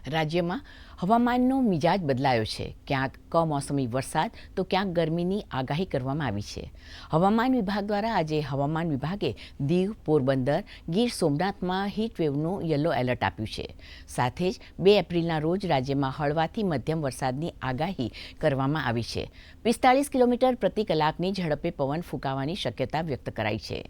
રાજ્યમાં હવામાનનો મિજાજ બદલાયો છે. ક્યાંક કમોસમી વરસાદ તો ક્યાંક ગરમીની આગાહી કરવામાં આવી છે. હવામાન વિભાગ દ્વારા આજે હવામાન વિભાગે દીવ, પોરબંદર, ગીર સોમનાથમાં હીટવેવનું યલો એલર્ટ આપ્યું છે. સાથે જ 2 એપ્રિલના રોજ રાજ્યમાં હળવાથી મધ્યમ વરસાદની આગાહી કરવામાં આવી છે. 45 કિલોમીટર પ્રતિ કલાકની ઝડપે પવન ફૂંકાવાની શક્યતા વ્યક્ત કરાઈ છે.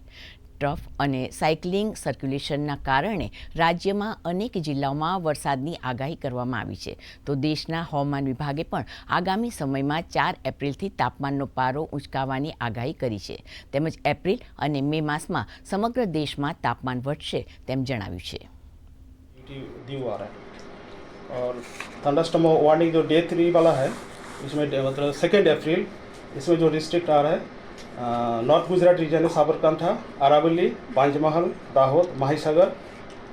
ટ્રફ અને સાયક્લિંગ સર્ક્યુલેશનના કારણે રાજ્યમાં અનેક જિલ્લાઓમાં વરસાદની આગાહી કરવામાં આવી છે. તો દેશના હવામાન વિભાગે પણ આગામી સમયમાં 4 એપ્રિલથી તાપમાનનો પારો ઊંચકાવાની આગાહી કરી છે. તેમજ એપ્રિલ અને મે માસમાં સમગ્ર દેશમાં તાપમાન વધશે તેમ જણાવ્યું છે. दीव आ रहा है और थंडरस्टॉर्म वार्निंग जो डे 3 वाला है इसमें मतलब 2 अप्रैल इसमें जो डिस्ट्रिक्ट आ रहा है नॉर्थ गुजरात रीजन में Sabarkantha, Aravalli, Panchmahal, Dahod, Mahisagar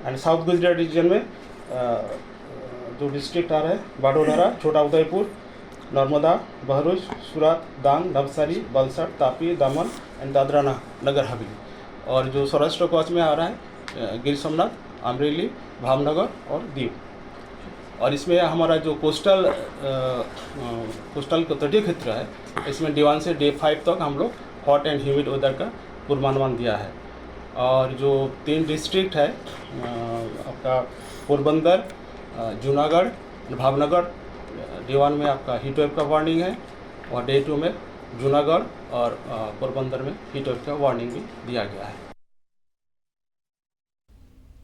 and south Gujarat region में जो डिस्ट्रिक्ट आ रहा है बाडोदरा, छोटा उदयपुर, नर्मदा, भरूच, सूरत, डांग, नवसारी, वलसाड, तापी, दमन एंड दादरा नगर हवेली। और जो सौराष्ट्र कच्छ में आ रहा है गिर सोमनाथ, अमरेली, भावनगर और दीव। और इसमें हमारा जो कोस्टल तटीय क्षेत्र है इसमें डे 1 से डे 5 तक हम लोग हॉट एंड ह्यूमिड वेदर का पूर्वानुमान दिया है। और जो 3 डिस्ट्रिक्ट है आपका पोरबंदर, जूनागढ़, भावनगर, डे 1 में आपका हीट वेव का वार्निंग है और डे 2 में जूनागढ़ और पोरबंदर में हीट वेव का वार्निंग भी दिया गया है।